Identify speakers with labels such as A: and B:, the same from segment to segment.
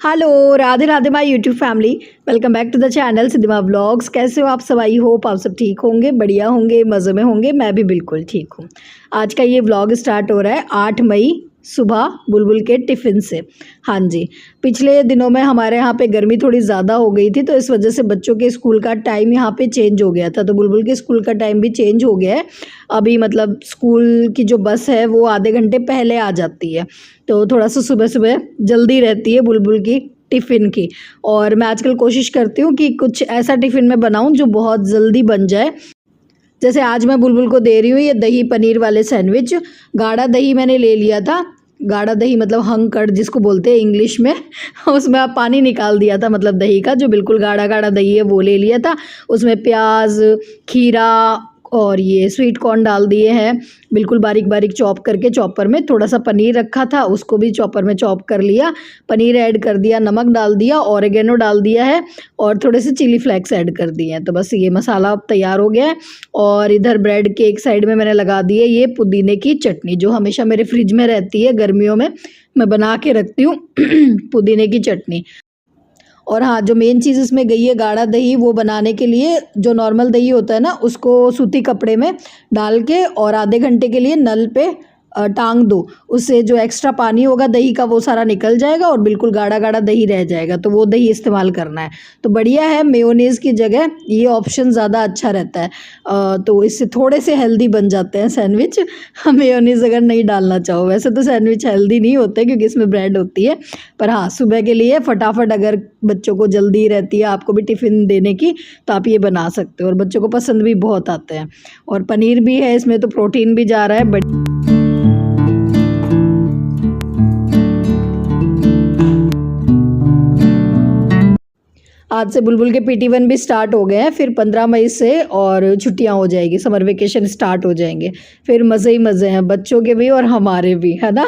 A: Hello Radhe Radhe my YouTube family. Welcome back to the channel Siddhima vlogs. कैसे हो आप सब? आई होप आप सब ठीक होंगे, बढ़िया होंगे, मज़े में होंगे। मैं भी बिल्कुल ठीक हूँ। आज का ये व्लॉग स्टार्ट हो रहा है 8 मई सुबह बुलबुल के टिफ़िन से। हाँ जी, पिछले दिनों में हमारे यहाँ पे गर्मी थोड़ी ज़्यादा हो गई थी, तो इस वजह से बच्चों के स्कूल का टाइम यहाँ पे चेंज हो गया था। तो बुलबुल के स्कूल का टाइम भी चेंज हो गया है। अभी मतलब स्कूल की जो बस है वो आधे घंटे पहले आ जाती है, तो थोड़ा सा सुबह सुबह जल्दी रहती है बुलबुल की टिफ़िन की। और मैं आजकल कोशिश करती हूँ कि कुछ ऐसा टिफ़िन मैं बनाऊँ जो बहुत जल्दी बन जाए। जैसे आज मैं बुलबुल को दे रही हूँ ये दही पनीर वाले सैंडविच। गाढ़ा दही मैंने ले लिया था, गाढ़ा दही मतलब हंग कर्ड जिसको बोलते हैं इंग्लिश में। उसमें आप पानी निकाल दिया था, मतलब दही का जो बिल्कुल गाढ़ा गाढ़ा दही है वो ले लिया था। उसमें प्याज, खीरा और ये स्वीट कॉर्न डाल दिए हैं, बिल्कुल बारीक बारीक चॉप करके। चॉपर में थोड़ा सा पनीर रखा था, उसको भी चॉपर में चॉप कर लिया। पनीर ऐड कर दिया, नमक डाल दिया, ऑरिगेनो डाल दिया है और थोड़े से चिली फ्लेक्स ऐड कर दिए हैं। तो बस ये मसाला तैयार हो गया है। और इधर ब्रेड के एक साइड में मैंने लगा दी है ये पुदीने की चटनी, जो हमेशा मेरे फ्रिज में रहती है। गर्मियों में मैं बना के रखती हूँ पुदीने की चटनी। और हाँ, जो मेन चीज़ इसमें गई है गाढ़ा दही, वो बनाने के लिए जो नॉर्मल दही होता है ना, उसको सूती कपड़े में डाल के और आधे घंटे के लिए नल पे टांग दो। उससे जो एक्स्ट्रा पानी होगा दही का वो सारा निकल जाएगा और बिल्कुल गाढ़ा गाढ़ा दही रह जाएगा। तो वो दही इस्तेमाल करना है। तो बढ़िया है, मेयोनीज़ की जगह ये ऑप्शन ज़्यादा अच्छा रहता है। तो इससे थोड़े से हेल्दी बन जाते हैं सैंडविच। मेयोनीज़ अगर नहीं डालना चाहो, वैसे तो सैंडविच हेल्दी नहीं होते क्योंकि इसमें ब्रेड होती है, पर हाँ सुबह के लिए फटाफट अगर बच्चों को जल्दी रहती है, आपको भी टिफ़िन देने की, तो आप ये बना सकते हो। और बच्चों को पसंद भी बहुत आते हैं। और पनीर भी है इसमें, तो प्रोटीन भी जा रहा है। आज से बुलबुल के PT1 भी स्टार्ट हो गए हैं, फिर 15 मई से और छुट्टियां हो जाएगी, समर वेकेशन स्टार्ट हो जाएंगे। फिर मज़े ही मज़े हैं, बच्चों के भी और हमारे भी, है ना।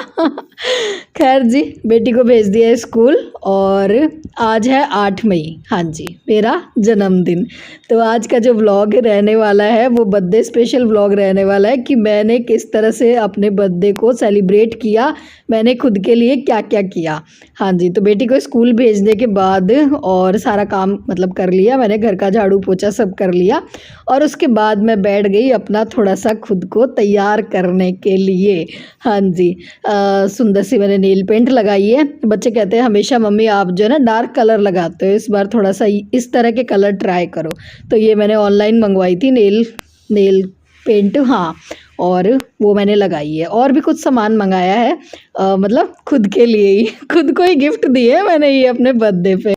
A: खैर जी, बेटी को भेज दिया है स्कूल और आज है 8 मई। हाँ जी, मेरा जन्मदिन। तो आज का जो व्लॉग रहने वाला है वो बर्थडे स्पेशल व्लॉग रहने वाला है कि मैंने किस तरह से अपने बर्थडे को सेलिब्रेट किया, मैंने खुद के लिए क्या क्या किया। हाँ जी, तो बेटी को स्कूल भेजने के बाद और सारा काम मतलब कर लिया मैंने, घर का झाड़ू पोछा सब कर लिया। और उसके बाद मैं बैठ गई अपना थोड़ा सा खुद को तैयार करने के लिए। हाँ जी, सुंदर सी मैंने नेल पेंट लगाई है। बच्चे कहते हैं हमेशा मम्मी आप जो है ना डार्क कलर लगाते हो, इस बार थोड़ा सा इस तरह के कलर ट्राई करो। तो ये मैंने ऑनलाइन मंगवाई थी नेल पेंट, हाँ, और वो मैंने लगाई है। और भी कुछ सामान मंगाया है, मतलब खुद के लिए ही, खुद को ही गिफ्ट दिए मैंने ये अपने बर्थडे पे।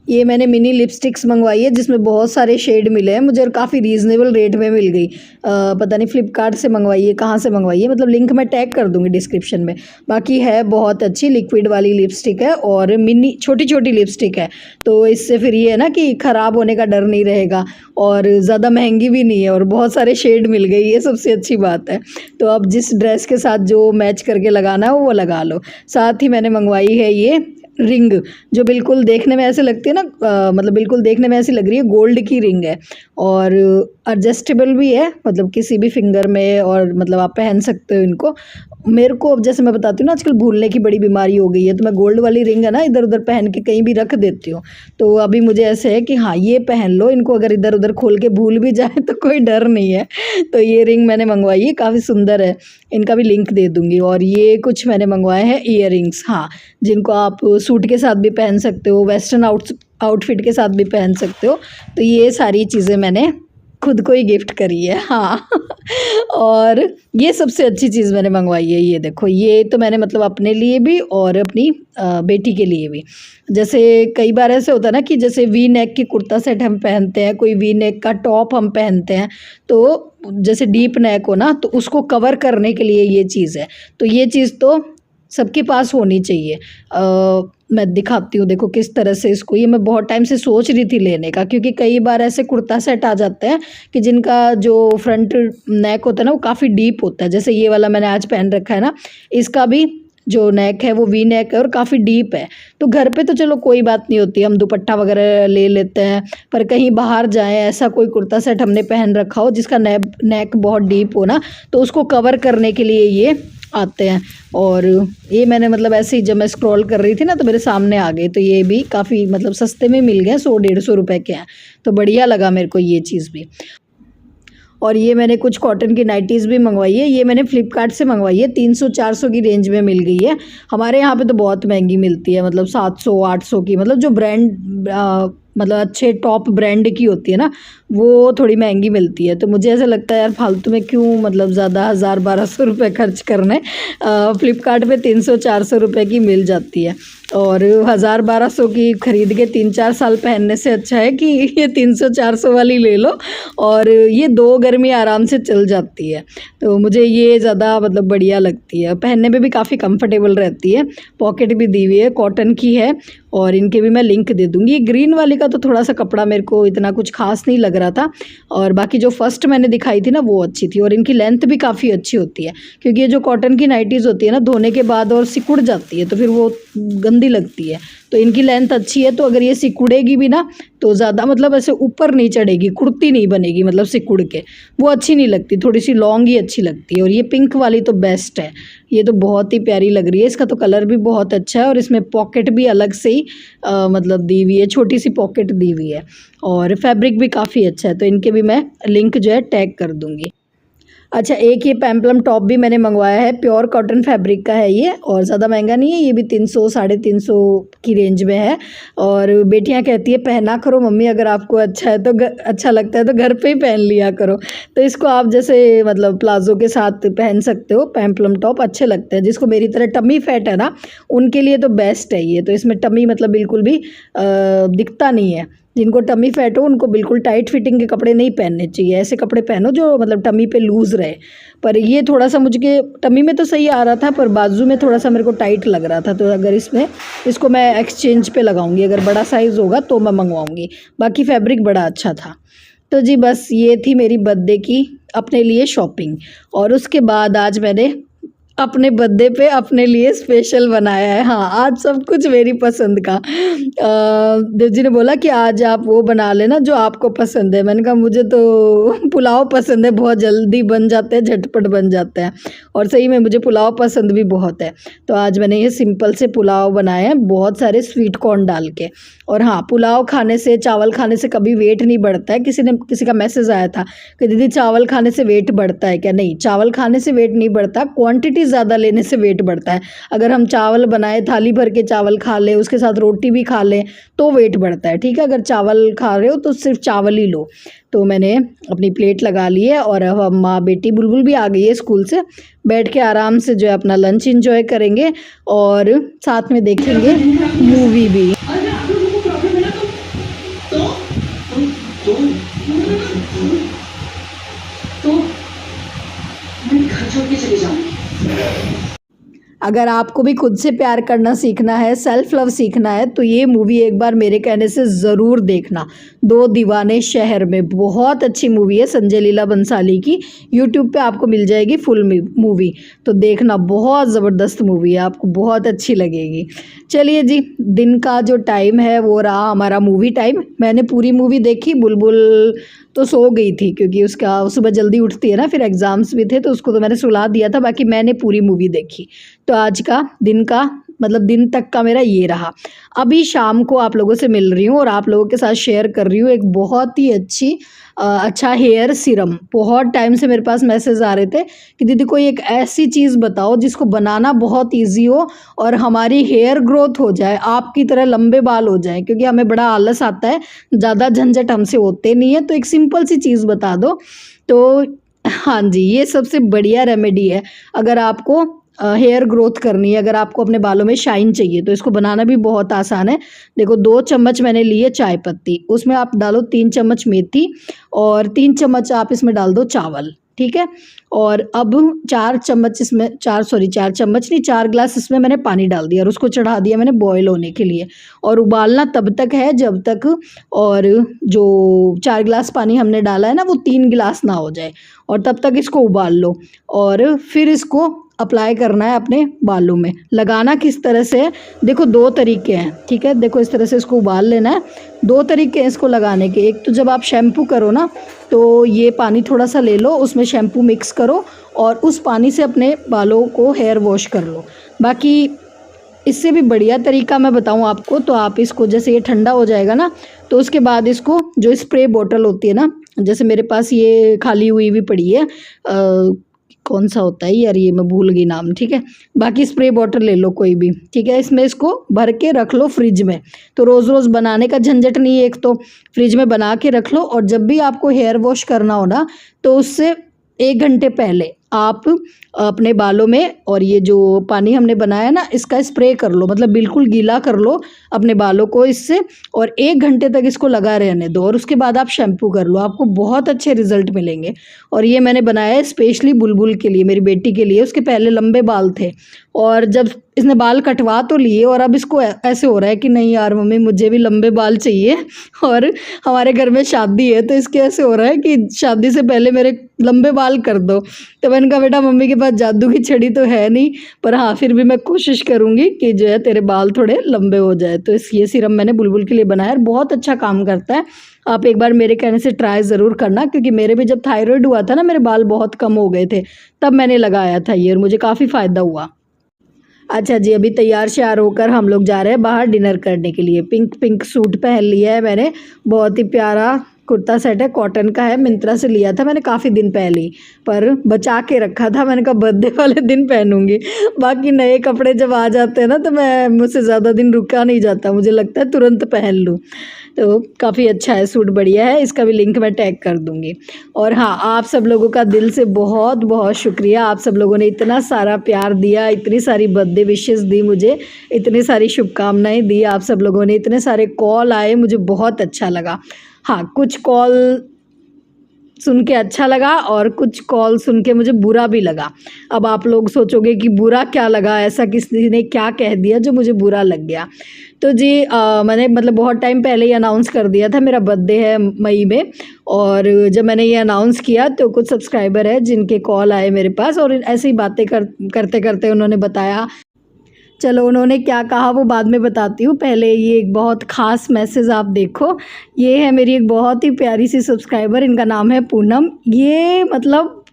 A: ये मैंने मिनी लिपस्टिक्स मंगवाई है जिसमें बहुत सारे शेड मिले हैं मुझे और काफ़ी रीज़नेबल रेट में मिल गई। पता नहीं फ्लिपकार्ट से मंगवाई है, कहाँ से मंगवाई है, मतलब लिंक मैं टैग कर दूँगी डिस्क्रिप्शन में। बाकी है बहुत अच्छी लिक्विड वाली लिपस्टिक है और मिनी छोटी छोटी लिपस्टिक है, तो इससे फिर ये है ना कि ख़राब होने का डर नहीं रहेगा और ज़्यादा महंगी भी नहीं है और बहुत सारे शेड मिल गई, ये सबसे अच्छी बात है। तो अब जिस ड्रेस के साथ जो मैच करके लगाना है वो लगा लो। साथ ही मैंने मंगवाई है ये रिंग, जो बिल्कुल देखने में ऐसे लगती है ना, मतलब बिल्कुल देखने में ऐसी लग रही है गोल्ड की रिंग है और एडजस्टेबल भी है, मतलब किसी भी फिंगर में, और मतलब आप पहन सकते हो इनको। मेरे को अब जैसे मैं बताती हूँ ना, आजकल भूलने की बड़ी बीमारी हो गई है, तो मैं गोल्ड वाली रिंग है ना इधर उधर पहन के कहीं भी रख देती हूँ। तो अभी मुझे ऐसे है कि हाँ ये पहन लो, इनको अगर इधर उधर खोल के भूल भी जाए तो कोई डर नहीं है। तो ये रिंग मैंने मंगवाई है, काफ़ी सुंदर है, इनका भी लिंक दे दूँगी। और ये कुछ मैंने मंगवाए हैं ईयरिंग्स, हाँ, जिनको आप सूट के साथ भी पहन सकते हो, वेस्टर्न आउटफिट के साथ भी पहन सकते हो। तो ये सारी चीज़ें मैंने खुद को ही गिफ्ट करी है, हाँ। और ये सबसे अच्छी चीज़ मैंने मंगवाई है, ये देखो, ये तो मैंने मतलब अपने लिए भी और अपनी बेटी के लिए भी। जैसे कई बार ऐसे होता है ना कि जैसे वी नेक की कुर्ता सेट हम पहनते हैं, कोई वी नेक का टॉप हम पहनते हैं, तो जैसे डीप नेक हो ना, तो उसको कवर करने के लिए ये चीज़ है। तो ये चीज़ तो सबके पास होनी चाहिए। मैं दिखाती हूँ, देखो किस तरह से इसको, ये मैं बहुत टाइम से सोच रही थी लेने का, क्योंकि कई बार ऐसे कुर्ता सेट आ जाते हैं कि जिनका जो फ्रंट नेक होता है ना वो काफ़ी डीप होता है। जैसे ये वाला मैंने आज पहन रखा है ना, इसका भी जो नेक है वो वी नेक है और काफ़ी डीप है। तो घर पे तो चलो कोई बात नहीं होती, हम दुपट्टा वगैरह ले लेते हैं, पर कहीं बाहर जाएं, ऐसा कोई कुर्ता सेट हमने पहन रखा हो जिसका नेक बहुत डीप हो ना, तो उसको कवर करने के लिए ये आते हैं। और ये मैंने मतलब ऐसे ही जब मैं स्क्रॉल कर रही थी ना तो मेरे सामने आ गए, तो ये भी काफ़ी मतलब सस्ते में मिल गए, 100-150 रुपए के हैं, तो बढ़िया लगा मेरे को ये चीज़ भी। और ये मैंने कुछ कॉटन की नाइटीज़ भी मंगवाई है, ये मैंने फ्लिपकार्ट से मंगवाई है, 300-400 की रेंज में मिल गई है। हमारे यहाँ पे तो बहुत महंगी मिलती है, मतलब 700-800 की, मतलब जो ब्रांड मतलब अच्छे टॉप ब्रांड की होती है ना, वो थोड़ी महंगी मिलती है। तो मुझे ऐसा लगता है यार फालतू में क्यों मतलब ज़्यादा 1000-1200 रुपये खर्च करने, फ्लिपकार्ट पे 300-400 रुपये की मिल जाती है। और 1000-1200 की खरीद के 3-4 साल पहनने से अच्छा है कि ये 300-400 वाली ले लो, और ये 2 गर्मी आराम से चल जाती है। तो मुझे ये ज़्यादा मतलब बढ़िया लगती है, पहनने में भी काफ़ी कंफर्टेबल रहती है, पॉकेट भी दी हुई है, कॉटन की है, और इनके भी मैं लिंक दे दूँगी। ग्रीन वाली का तो थोड़ा सा कपड़ा मेरे को इतना कुछ खास नहीं लग रहा था, और बाकी जो फर्स्ट मैंने दिखाई थी ना वो अच्छी थी, और इनकी लेंथ भी काफ़ी अच्छी होती है, क्योंकि ये जो कॉटन की नाइटीज़ होती है ना, धोने के बाद और सिकुड़ जाती है तो फिर वो गंदी लगती है। तो इनकी लेंथ अच्छी है, तो अगर ये सिकुड़ेगी भी ना तो ज़्यादा मतलब ऐसे ऊपर नहीं चढ़ेगी, कुर्ती नहीं बनेगी, मतलब सिकुड़ के वो अच्छी नहीं लगती, थोड़ी सी लॉन्ग ही अच्छी लगती है। और ये पिंक वाली तो बेस्ट है, ये तो बहुत ही प्यारी लग रही है, इसका तो कलर भी बहुत अच्छा है, और इसमें पॉकेट भी अलग से ही मतलब दी हुई है, छोटी सी पॉकेट दी हुई है, और फैब्रिक भी काफ़ी अच्छा है। तो इनके भी मैं लिंक जो है टैग कर दूँगी। अच्छा, एक ये पेम्पलम टॉप भी मैंने मंगवाया है, प्योर कॉटन फैब्रिक का है ये, और ज़्यादा महंगा नहीं है, ये भी 300 350 की रेंज में है। और बेटियां कहती है पहना करो मम्मी, अगर आपको अच्छा है तो अच्छा लगता है तो घर पे ही पहन लिया करो। तो इसको आप जैसे मतलब प्लाजो के साथ पहन सकते हो, पेम्पलम टॉप अच्छे लगते हैं। जिसको मेरी तरह टमी फैट है ना, उनके लिए तो बेस्ट है ये। तो इसमें टमी मतलब बिल्कुल भी दिखता नहीं है। जिनको टमी फैट हो उनको बिल्कुल टाइट फिटिंग के कपड़े नहीं पहनने चाहिए, ऐसे कपड़े पहनो जो मतलब टमी पे लूज़ रहे। पर ये थोड़ा सा मुझे टमी में तो सही आ रहा था, पर बाजू में थोड़ा सा मेरे को टाइट लग रहा था। तो अगर इसको मैं एक्सचेंज पे लगाऊंगी, अगर बड़ा साइज़ होगा तो मैं मंगवाऊंगी। बाकी फैब्रिक बड़ा अच्छा था। तो जी बस ये थी मेरी बर्थडे की अपने लिए शॉपिंग। और उसके बाद आज मैंने अपने बर्थडे पे अपने लिए स्पेशल बनाया है। हाँ, आज सब कुछ मेरी पसंद का। देव जी ने बोला कि आज आप वो बना लेना जो आपको पसंद है। मैंने कहा मुझे तो पुलाव पसंद है, बहुत जल्दी बन जाते हैं, झटपट बन जाते हैं, और सही में मुझे पुलाव पसंद भी बहुत है। तो आज मैंने ये सिंपल से पुलाव बनाए हैं, बहुत सारे स्वीट कॉर्न डाल के। और हाँ, पुलाव खाने से, चावल खाने से कभी वेट नहीं बढ़ता है। किसी का मैसेज आया था कि दीदी चावल खाने से वेट बढ़ता है क्या? नहीं, चावल खाने से वेट नहीं बढ़ता, क्वांटिटी ज़्यादा लेने से वेट बढ़ता है। अगर हम चावल बनाए, थाली भर के चावल खा लें, उसके साथ रोटी भी खा लें तो वेट बढ़ता है, ठीक है। अगर चावल खा रहे हो तो सिर्फ चावल ही लो। तो मैंने अपनी प्लेट लगा ली है, और अब हम माँ बेटी बुलबुल भी आ गई है स्कूल से, बैठ के आराम से जो है अपना लंच इंजॉय करेंगे, और साथ में देखेंगे मूवी भी। अगर आपको भी खुद से प्यार करना सीखना है, सेल्फ लव सीखना है, तो ये मूवी एक बार मेरे कहने से ज़रूर देखना। दो दीवाने शहर में, बहुत अच्छी मूवी है, संजय लीला बंसाली की। यूट्यूब पे आपको मिल जाएगी फुल मूवी, तो देखना, बहुत ज़बरदस्त मूवी है, आपको बहुत अच्छी लगेगी। चलिए जी, दिन का जो टाइम है वो रहा हमारा मूवी टाइम। मैंने पूरी मूवी देखी, बुलबुल तो सो गई थी क्योंकि उसका सुबह जल्दी उठती है ना, फिर एग्ज़ाम्स भी थे तो उसको तो मैंने सुला दिया था, बाकी मैंने पूरी मूवी देखी। तो आज का दिन का मतलब दिन तक का मेरा ये रहा। अभी शाम को आप लोगों से मिल रही हूँ और आप लोगों के साथ शेयर कर रही हूँ एक बहुत ही अच्छा हेयर सीरम। बहुत टाइम से मेरे पास मैसेज आ रहे थे कि दीदी कोई एक ऐसी चीज़ बताओ जिसको बनाना बहुत ईजी हो और हमारी हेयर ग्रोथ हो जाए, आपकी तरह लंबे बाल हो जाए, क्योंकि हमें बड़ा आलस आता है, ज़्यादा झंझट हमसे होते नहीं है। तो एक सिंपल सी चीज़ बता दो। तो हाँ जी, ये सबसे बढ़िया रेमेडी है अगर आपको हेयर ग्रोथ करनी है, अगर आपको अपने बालों में शाइन चाहिए, तो इसको बनाना भी बहुत आसान है। देखो, 2 चम्मच मैंने लिए चाय पत्ती, उसमें आप डालो 3 चम्मच मेथी, और 3 चम्मच आप इसमें डाल दो चावल, ठीक है। और अब 4 चम्मच इसमें 4 चम्मच नहीं, 4 ग्लास इसमें मैंने पानी डाल दिया और उसको चढ़ा दिया मैंने बॉयल होने के लिए। और उबालना तब तक है जब तक, और जो 4 ग्लास पानी हमने डाला है ना वो 3 गिलास ना हो जाए, और तब तक इसको उबाल लो। और फिर इसको अप्लाई करना है अपने बालों में। लगाना किस तरह से है, देखो 2 तरीके हैं, ठीक है। देखो इस तरह से इसको उबाल लेना है। 2 तरीके हैं इसको लगाने के। एक तो जब आप शैम्पू करो ना, तो ये पानी थोड़ा सा ले लो, उसमें शैम्पू मिक्स करो और उस पानी से अपने बालों को हेयर वॉश कर लो। बाकी इससे भी बढ़िया तरीका मैं बताऊं आपको, तो आप इसको जैसे ये ठंडा हो जाएगा ना, तो उसके बाद इसको जो स्प्रे बॉटल होती है ना, जैसे मेरे पास ये खाली हुई भी पड़ी है, कौन सा होता है यार, ये मैं भूल गई नाम, ठीक है। बाकी स्प्रे बॉटल ले लो कोई भी, ठीक है। इसमें इसको भर के रख लो फ्रिज में, तो रोज़ रोज़ बनाने का झंझट नहीं है। एक तो फ्रिज में बना के रख लो, और जब भी आपको हेयर वॉश करना हो ना, तो उससे 1 घंटे पहले आप अपने बालों में और ये जो पानी हमने बनाया ना, इसका स्प्रे कर लो, मतलब बिल्कुल गीला कर लो अपने बालों को इससे, और 1 घंटे तक इसको लगा रहने दो, और उसके बाद आप शैम्पू कर लो, आपको बहुत अच्छे रिजल्ट मिलेंगे। और ये मैंने बनाया है स्पेशली बुलबुल के लिए, मेरी बेटी के लिए। उसके पहले लंबे बाल थे, और जब इसने बाल कटवा तो लिए, और अब इसको ऐसे हो रहा है कि नहीं यार मम्मी मुझे भी लंबे बाल चाहिए, और हमारे घर में शादी है, तो इसके ऐसे हो रहा है कि शादी से पहले मेरे लंबे बाल कर दो। तो मैंने कहा बेटा मम्मी के पास जादू की छड़ी तो है नहीं, पर हाँ फिर भी मैं कोशिश करूँगी कि जो है तेरे बाल थोड़े लंबे हो जाए। तो ये सीरम मैंने बुलबुल के लिए बनाया है, बहुत अच्छा काम करता है। आप एक बार मेरे कहने से ट्राई ज़रूर करना, क्योंकि मेरे भी जब थायराइड हुआ था ना, मेरे बाल बहुत कम हो गए थे, तब मैंने लगाया था ये, और मुझे काफ़ी फ़ायदा हुआ। अच्छा जी, अभी तैयार श्यार होकर हम लोग जा रहे हैं बाहर डिनर करने के लिए। पिंक पिंक सूट पहन लिया है मैंने, बहुत ही प्यारा कुर्ता सेट है, कॉटन का है, मिंत्रा से लिया था मैंने काफ़ी दिन पहले ही, पर बचा के रखा था। मैंने कहा बर्थडे वाले दिन पहनूंगी। बाकी नए कपड़े जब आ जाते हैं ना, तो मैं मुझसे ज़्यादा दिन रुका नहीं जाता, मुझे लगता है तुरंत पहन लूँ। तो काफ़ी अच्छा है, सूट बढ़िया है, इसका भी लिंक मैं टैग कर दूँगी। और हाँ, आप सब लोगों का दिल से बहुत बहुत शुक्रिया। आप सब लोगों ने इतना सारा प्यार दिया, इतनी सारी बर्थडे विशेस दी मुझे, इतनी सारी शुभकामनाएं दी आप सब लोगों ने, इतने सारे कॉल आए, मुझे बहुत अच्छा लगा। हाँ, कुछ कॉल सुन के अच्छा लगा और कुछ कॉल सुन के मुझे बुरा भी लगा। अब आप लोग सोचोगे कि बुरा क्या लगा, ऐसा किसी ने क्या कह दिया जो मुझे बुरा लग गया। तो जी मैंने मतलब बहुत टाइम पहले ही अनाउंस कर दिया था, मेरा बर्थडे है मई में, और जब मैंने ये अनाउंस किया तो कुछ सब्सक्राइबर है जिनके कॉल आए मेरे पास, और ऐसे ही बातें करते करते उन्होंने बताया। चलो उन्होंने क्या कहा वो बाद में बताती हूँ, पहले ये एक बहुत ख़ास मैसेज आप देखो। ये है मेरी एक बहुत ही प्यारी सी सब्सक्राइबर, इनका नाम है पूनम। ये मतलब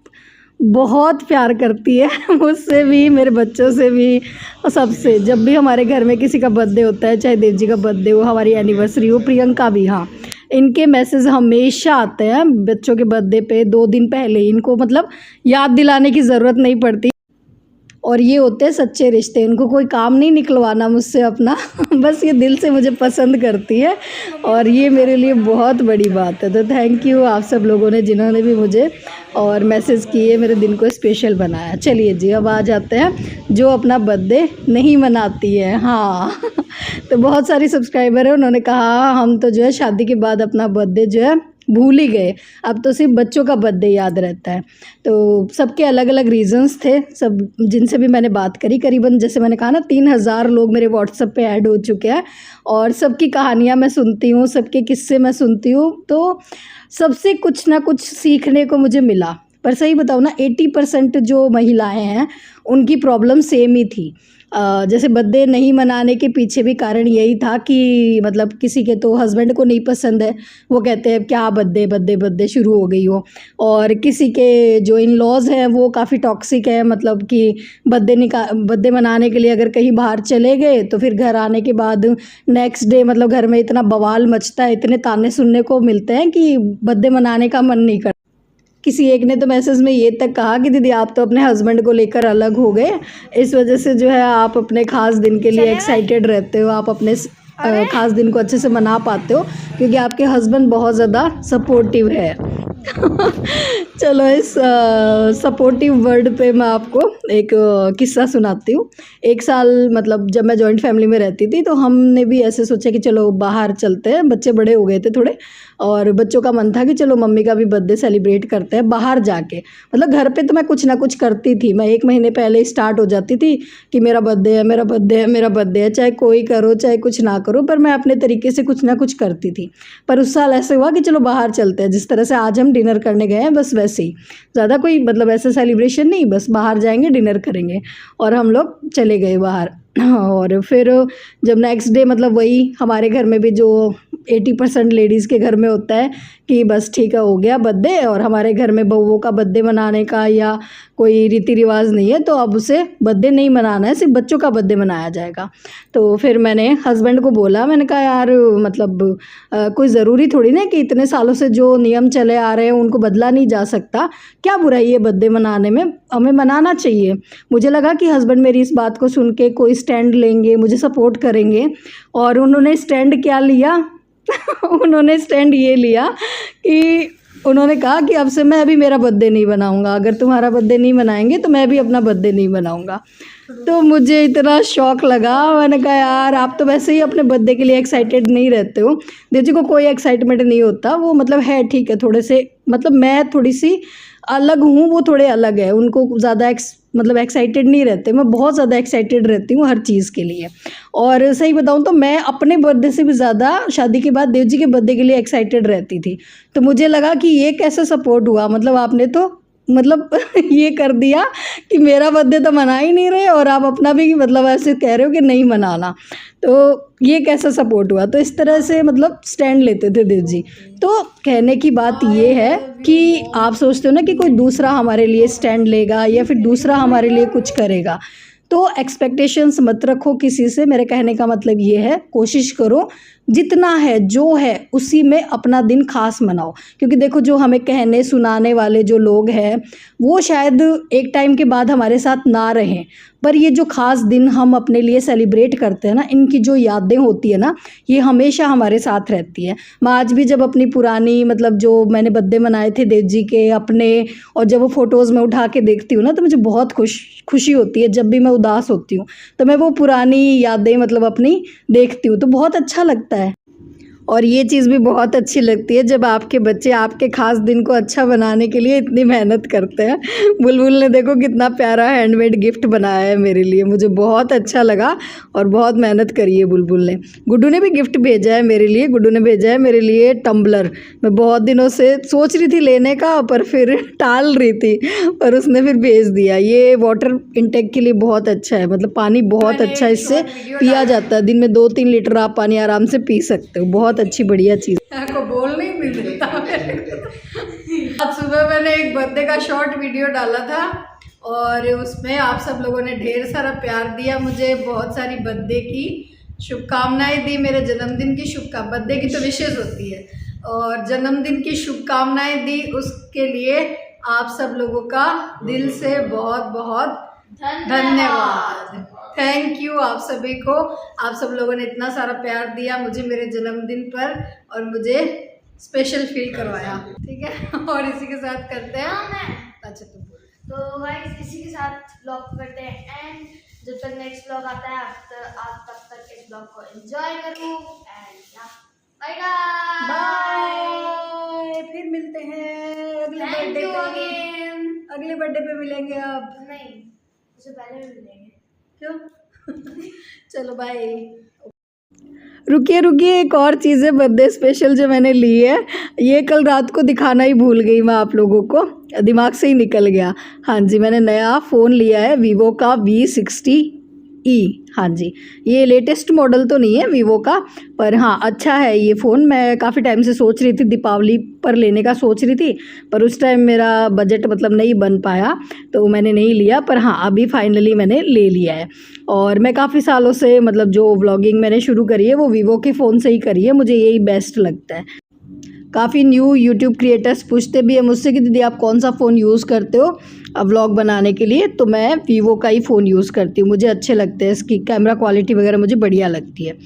A: बहुत प्यार करती है मुझसे भी, मेरे बच्चों से भी, और सबसे। जब भी हमारे घर में किसी का बर्थडे होता है, चाहे देव जी का बर्थडे हो, हमारी एनिवर्सरी हो, प्रियंका भी, हाँ, इनके मैसेज हमेशा आते हैं बच्चों के बर्थडे पे 2 दिन पहले। इनको मतलब याद दिलाने की ज़रूरत नहीं पड़ती, और ये होते हैं सच्चे रिश्ते। इनको कोई काम नहीं निकलवाना मुझसे अपना बस ये दिल से मुझे पसंद करती है, और ये मेरे लिए बहुत बड़ी बात है। तो थैंक यू आप सब लोगों ने जिन्होंने भी मुझे और मैसेज किए, मेरे दिन को स्पेशल बनाया। चलिए जी, अब आ जाते हैं जो अपना बर्थडे नहीं मनाती है। हाँ तो बहुत सारी सब्सक्राइबर है, उन्होंने कहा हम तो जो है शादी के बाद अपना बर्थडे जो है भूल ही गए, अब तो सिर्फ बच्चों का बर्थडे याद रहता है। तो सबके अलग अलग रीजंस थे, सब जिनसे भी मैंने बात करी, करीबन जैसे मैंने कहा ना 3000 लोग मेरे व्हाट्सएप पे ऐड हो चुके हैं, और सबकी कहानियाँ मैं सुनती हूँ, सबके किस्से मैं सुनती हूँ, तो सबसे कुछ ना कुछ सीखने को मुझे मिला। पर सही बताऊँ ना, 80% जो महिलाएं हैं उनकी प्रॉब्लम सेम ही थी। जैसे बर्थडे नहीं मनाने के पीछे भी कारण यही था कि मतलब किसी के तो हस्बैंड को नहीं पसंद है, वो कहते हैं क्या बर्थडे बर्थडे बर्थडे शुरू हो गई हो, और किसी के जो इन लॉज हैं वो काफ़ी टॉक्सिक है, मतलब कि बर्थडे मनाने के लिए अगर कहीं बाहर चले गए तो फिर घर आने के बाद नेक्स्ट डे मतलब घर में इतना बवाल मचता है, इतने ताने सुनने को मिलते हैं कि बर्थडे मनाने का मन नहीं करता। किसी एक ने तो मैसेज में ये तक कहा कि दीदी आप तो अपने हस्बैंड को लेकर अलग हो गए, इस वजह से जो है आप अपने ख़ास दिन के लिए एक्साइटेड रहते हो, आप अपने ख़ास दिन को अच्छे से मना पाते हो क्योंकि आपके हस्बैंड बहुत ज़्यादा सपोर्टिव है चलो इस सपोर्टिव वर्ड पे मैं आपको एक किस्सा सुनाती हूँ। एक साल मतलब जब मैं जॉइंट फैमिली में रहती थी तो हमने भी ऐसे सोचा कि चलो बाहर चलते हैं, बच्चे बड़े हो गए थे थोड़े, और बच्चों का मन था कि चलो मम्मी का भी बर्थडे सेलिब्रेट करते हैं बाहर जाके। मतलब घर पे तो मैं कुछ ना कुछ करती थी, मैं 1 महीने पहले स्टार्ट हो जाती थी कि मेरा बर्थडे है, मेरा बर्थडे है, मेरा बर्थडे है, चाहे कोई करो चाहे कुछ ना करो, पर मैं अपने तरीके से कुछ ना कुछ करती थी। पर उस साल ऐसे हुआ कि चलो बाहर चलते हैं, जिस तरह से आज हम डिनर करने गए हैं बस वैसे वैसे ही, ज़्यादा कोई मतलब ऐसा सेलिब्रेशन नहीं, बस बाहर जाएंगे डिनर करेंगे। और हम लोग चले गए बाहर। और फिर जब नेक्स्ट डे मतलब वही हमारे घर में भी जो 80% लेडीज़ के घर में होता है कि बस ठीक है हो गया बर्थडे, और हमारे घर में बहुओं का बर्थडे मनाने का या कोई रीति रिवाज नहीं है, तो अब उसे बर्थडे नहीं मनाना है, सिर्फ बच्चों का बर्थडे मनाया जाएगा। तो फिर मैंने हस्बैंड को बोला, मैंने कहा यार मतलब कोई ज़रूरी थोड़ी ना कि इतने सालों से जो नियम चले आ रहे हैं उनको बदला नहीं जा सकता, क्या बुराई है बर्थडे मनाने में, हमें मनाना चाहिए। मुझे लगा कि हस्बैंड मेरी इस बात को सुन के कोई स्टैंड लेंगे, मुझे सपोर्ट करेंगे, और उन्होंने स्टैंड क्या लिया उन्होंने स्टैंड ये लिया कि उन्होंने कहा कि अब से मैं अभी मेरा बर्थडे नहीं बनाऊंगा, अगर तुम्हारा बर्थडे नहीं मनाएंगे तो मैं भी अपना बर्थडे नहीं बनाऊंगा। तो मुझे इतना शौक लगा, मैंने कहा यार आप तो वैसे ही अपने बर्थडे के लिए एक्साइटेड नहीं रहते हो। देव को कोई एक्साइटमेंट नहीं होता, वो मतलब है ठीक है थोड़े से, मतलब मैं थोड़ी सी अलग हूँ, वो थोड़े अलग है, उनको ज़्यादा मतलब एक्साइटेड नहीं रहते, मैं बहुत ज़्यादा एक्साइटेड रहती हूँ हर चीज़ के लिए। और सही बताऊँ तो मैं अपने बर्थडे से भी ज़्यादा शादी के बाद देव जी के बर्थडे के लिए एक्साइटेड रहती थी। तो मुझे लगा कि ये कैसे सपोर्ट हुआ, मतलब आपने तो मतलब ये कर दिया कि मेरा बर्थडे तो मना ही नहीं रहे और आप अपना भी मतलब ऐसे कह रहे हो कि नहीं मनाना, तो ये कैसा सपोर्ट हुआ। तो इस तरह से मतलब स्टैंड लेते थे देव जी। तो कहने की बात ये है कि आप सोचते हो ना कि कोई दूसरा हमारे लिए स्टैंड लेगा या फिर दूसरा हमारे लिए कुछ करेगा, तो एक्सपेक्टेशंस मत रखो किसी से। मेरे कहने का मतलब ये है, कोशिश करो जितना है जो है उसी में अपना दिन खास मनाओ। क्योंकि देखो जो हमें कहने सुनाने वाले जो लोग हैं वो शायद एक टाइम के बाद हमारे साथ ना रहें, पर ये जो ख़ास दिन हम अपने लिए सेलिब्रेट करते हैं ना, इनकी जो यादें होती है ना, ये हमेशा हमारे साथ रहती है। मैं आज भी जब अपनी पुरानी मतलब जो मैंने बर्थडे मनाए थे देव जी के अपने, और जब वो फ़ोटोज़ में उठा के देखती हूँ ना, तो मुझे बहुत खुशी होती है। जब भी मैं उदास होती हूँ तो मैं वो पुरानी यादें मतलब अपनी देखती हूँ, तो बहुत अच्छा लगता है। और ये चीज़ भी बहुत अच्छी लगती है जब आपके बच्चे आपके ख़ास दिन को अच्छा बनाने के लिए इतनी मेहनत करते हैं। बुलबुल ने देखो कितना प्यारा हैंडमेड गिफ्ट बनाया है मेरे लिए, मुझे बहुत अच्छा लगा और बहुत मेहनत करी है बुलबुल ने। गुड्डू ने भी गिफ्ट भेजा है मेरे लिए, गुड्डू ने भेजा है मेरे लिए टम्बलर। मैं बहुत दिनों से सोच रही थी लेने का पर फिर टाल रही थी, पर उसने फिर भेज दिया। ये वाटर इंटेक के लिए बहुत अच्छा है, मतलब पानी बहुत अच्छा इससे पिया जाता है। दिन में 2-3 लीटर आप पानी आराम से पी सकते हो, बहुत अच्छी बढ़िया चीज़। को बोल नहीं मिलता। आज सुबह मैंने एक बर्थडे का शॉर्ट वीडियो डाला था और उसमें आप सब लोगों ने ढेर सारा प्यार दिया मुझे, बहुत सारी बर्थडे की शुभकामनाएं दी, मेरे जन्मदिन की बर्थडे की तो विशेष होती है और जन्मदिन की शुभकामनाएं दी। उसके लिए आप सब लोगों का दिल से बहुत बहुत धन्यवाद। थैंक यू आप सभी को, आप सब लोगों ने इतना सारा प्यार दिया मुझे मेरे जन्मदिन पर और मुझे स्पेशल फील करवाया। ठीक है, और इसी के साथ करते हैं अच्छा
B: तो गाइस इसी के साथ व्लॉग करते हैं एंड जब तक नेक्स्ट व्लॉग आता है आप तब तक इस व्लॉग को एंजॉय करो एंड बाय
A: बाय। फिर मिलते हैं अगले बर्थडे पे, अगले बर्थडे पे मिलेंगे। अब
B: नहीं, उससे पहले भी मिलेंगे।
A: क्यों? चलो बाय। रुकिए एक और चीज़ है बर्थडे स्पेशल जो मैंने ली है, ये कल रात को दिखाना ही भूल गई मैं आप लोगों को, दिमाग से ही निकल गया। हाँ जी, मैंने नया फ़ोन लिया है वीवो का V60E। हाँ जी, ये लेटेस्ट मॉडल तो नहीं है वीवो का, पर हाँ अच्छा है ये फ़ोन। मैं काफ़ी टाइम से सोच रही थी, दीपावली पर लेने का सोच रही थी, पर उस टाइम मेरा बजट मतलब नहीं बन पाया तो मैंने नहीं लिया। पर हाँ अभी फाइनली मैंने ले लिया है। और मैं काफ़ी सालों से मतलब जो व्लॉगिंग मैंने शुरू करी है वो वीवो के फ़ोन से ही करी है, मुझे यही बेस्ट लगता है। काफ़ी न्यू यूट्यूब क्रिएटर्स पूछते भी हैं मुझसे कि दीदी आप कौन सा फ़ोन यूज़ करते हो व्लॉग बनाने के लिए, तो मैं वीवो का ही फ़ोन यूज़ करती हूँ, मुझे अच्छे लगते हैं, इसकी कैमरा क्वालिटी वगैरह मुझे बढ़िया लगती है।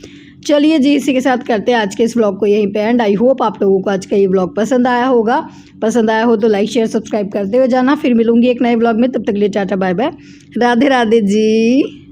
A: चलिए जी, इसी के साथ करते हैं आज के इस व्लॉग को यहीं पे एंड। आई होप आप लोगों को आज का ये व्लॉग पसंद आया होगा, पसंद आया हो तो लाइक शेयर सब्सक्राइब करते हुए जाना। फिर मिलूंगी एक नए व्लॉग में, तब तक के लिए tata bye bye, Radhe Radhe जी।